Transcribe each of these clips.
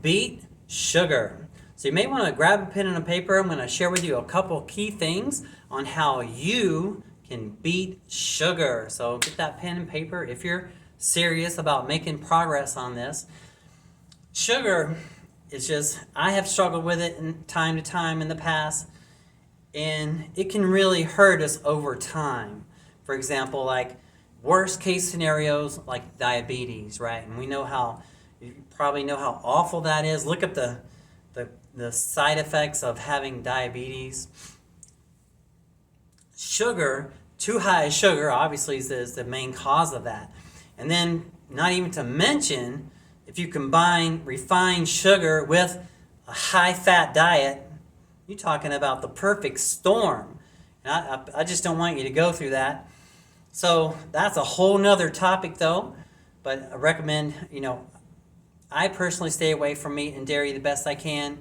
beat sugar. So you may want to grab a pen and a paper. I'm going to share with you a couple key things on how you can beat sugar. So get that pen and paper if you're serious about making progress on this. Sugar is just, I have struggled with it in time to time in the past, and it can really hurt us over time. For example, like worst case scenarios like diabetes, right? And you probably know how awful that is. Look up the side effects of having diabetes. Sugar, too high sugar, obviously is the main cause of that. And then, not even to mention, if you combine refined sugar with a high-fat diet, you're talking about the perfect storm. And I just don't want you to go through that. So that's a whole nother topic, though. But I recommend, I personally stay away from meat and dairy the best I can.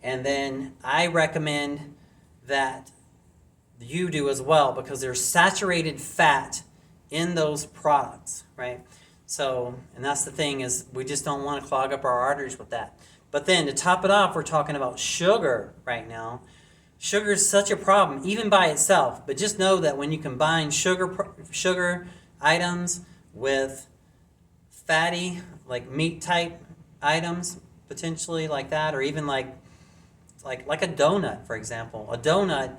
And then I recommend that you do as well, because there's saturated fat in those products, right? So, and that's the thing, is we just don't want to clog up our arteries with that. But then to top it off, we're talking about sugar right now. Sugar is such a problem, even by itself. But just know that when you combine sugar items with fatty, like meat type items, potentially like that, or even like a donut, for example. A donut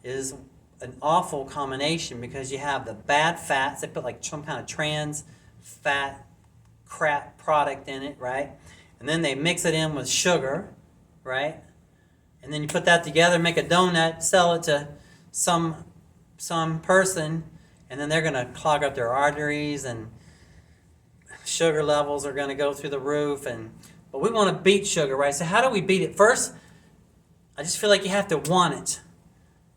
is an awful combination because you have the bad fats. They put like some kind of trans fat crap product in it, right? And then they mix it in with sugar, right? And then you put that together, make a donut, sell it to some person, and then they're going to clog up their arteries, and sugar levels are going to go through the roof. But we want to beat sugar, right? So how do we beat it? First, I just feel like you have to want it.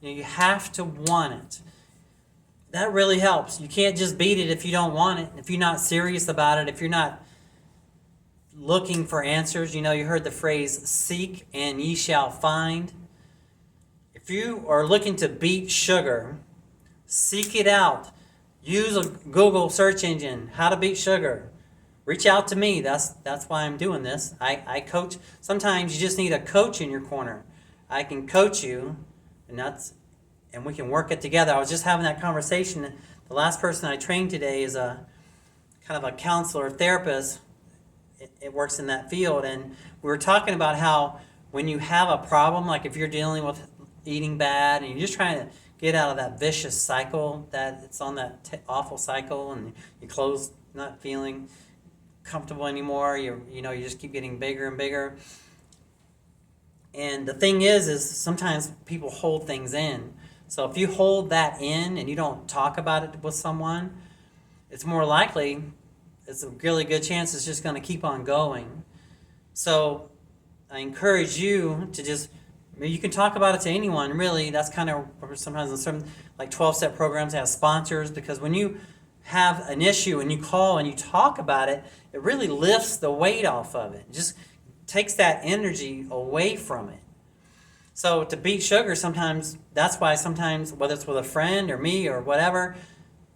You have to want it. That really helps. You can't just beat it if you don't want it, if you're not serious about it, if you're not looking for answers. You heard the phrase, seek and ye shall find. If you are looking to beat sugar, seek it out. Use a Google search engine, how to beat sugar. Reach out to me. That's why I'm doing this. I coach. Sometimes you just need a coach in your corner. I can coach you, and we can work it together. I was just having that conversation. The last person I trained today is a kind of a counselor, therapist. It works in that field, and we were talking about how when you have a problem, like if you're dealing with eating bad and you're just trying to get out of that vicious cycle, that it's on that awful cycle, and your clothes not feeling comfortable anymore, you just keep getting bigger and bigger. And the thing is sometimes people hold things in. So if you hold that in and you don't talk about it with someone, it's more likely, it's a really good chance it's just going to keep on going. So I encourage you to you can talk about it to anyone, really. That's kind of sometimes in certain, like 12-step programs, they have sponsors, because when you have an issue and you call and you talk about it, it really lifts the weight off of it. It just takes that energy away from it. So to beat sugar, that's why sometimes, whether it's with a friend or me or whatever,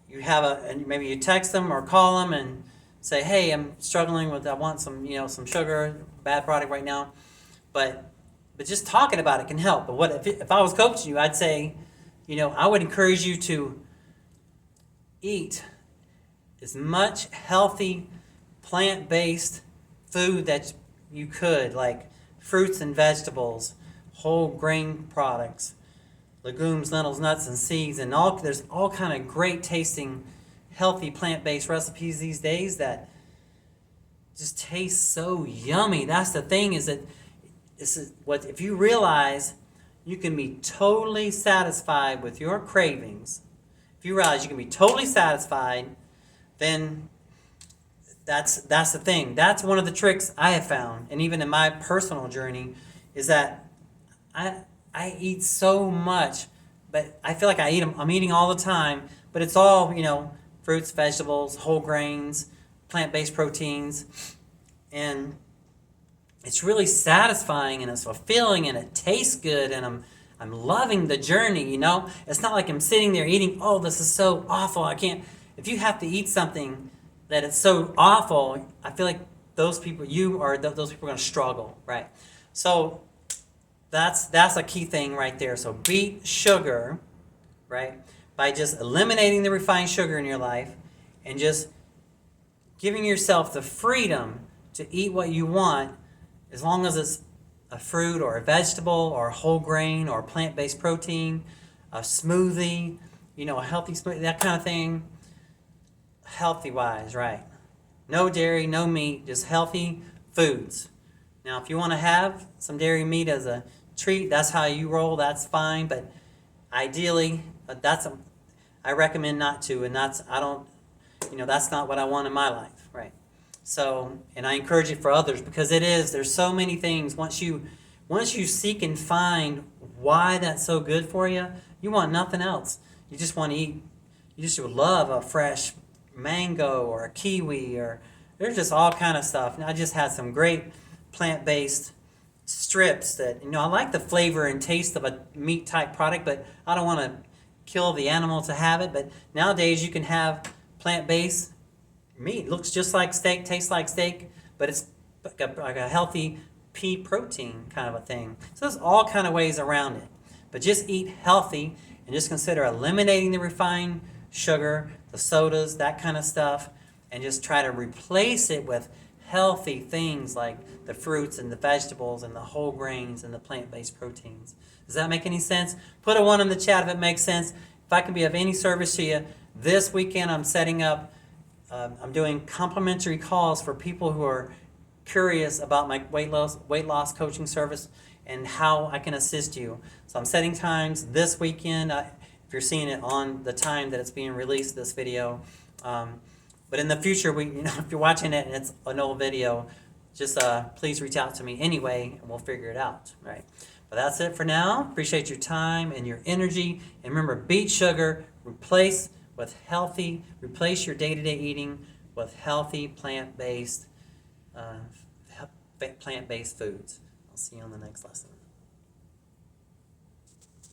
and maybe you text them or call them and say, hey, I'm struggling with, I want some sugar, bad product right now. But just talking about it can help. But if I was coaching you, I'd say, I would encourage you to eat as much healthy, plant-based food that you could, like fruits and vegetables, whole grain products, legumes, lentils, nuts, and seeds, and there's all kind of great tasting, healthy plant-based recipes these days that just taste so yummy. That's the thing, is that if you realize you can be totally satisfied with your cravings, if you realize you can be totally satisfied, then that's the thing. That's one of the tricks I have found, and even in my personal journey, is that I eat so much, but I feel like I'm eating all the time, but it's all, fruits, vegetables, whole grains, plant-based proteins, and it's really satisfying, and it's fulfilling, and it tastes good, and I'm loving the journey, It's not like I'm sitting there eating, oh, this is so awful, I can't. If you have to eat something that it's so awful, I feel like those people, those people are going to struggle, right? So that's a key thing right there. So beat sugar, right, by just eliminating the refined sugar in your life and just giving yourself the freedom to eat what you want, as long as it's a fruit or a vegetable or a whole grain or plant-based protein, a smoothie, a healthy smoothie, that kind of thing. Healthy wise, right? No dairy, no meat, just healthy foods. Now, if you want to have some dairy meat as a treat, that's how you roll, that's fine, but ideally, I recommend not to, and that's not what I want in my life, right? So, and I encourage it for others, because there's so many things. Once you seek and find why that's so good for you, you want nothing else. You just want to eat, you just would love a fresh mango or a kiwi, or there's just all kind of stuff. And I just had some great plant-based strips that, I like the flavor and taste of a meat type product, but I don't want to kill the animal to have it. But nowadays you can have plant-based meat. It looks just like steak, tastes like steak, but it's like a healthy pea protein kind of a thing. So there's all kind of ways around it. But just eat healthy and just consider eliminating the refined sugar, the sodas, that kind of stuff, and just try to replace it with healthy things like the fruits and the vegetables and the whole grains and the plant-based proteins. Does that make any sense? Put a 1 in the chat if it makes sense. If I can be of any service to you, this weekend I'm setting up, I'm doing complimentary calls for people who are curious about my weight loss coaching service and how I can assist you. So I'm setting times this weekend. If you're seeing it on the time that it's being released, this video. But in the future, if you're watching it and it's an old video, just please reach out to me anyway, and we'll figure it out, right? But that's it for now. Appreciate your time and your energy. And remember, beat sugar, replace your day-to-day eating with healthy plant-based foods. I'll see you on the next lesson.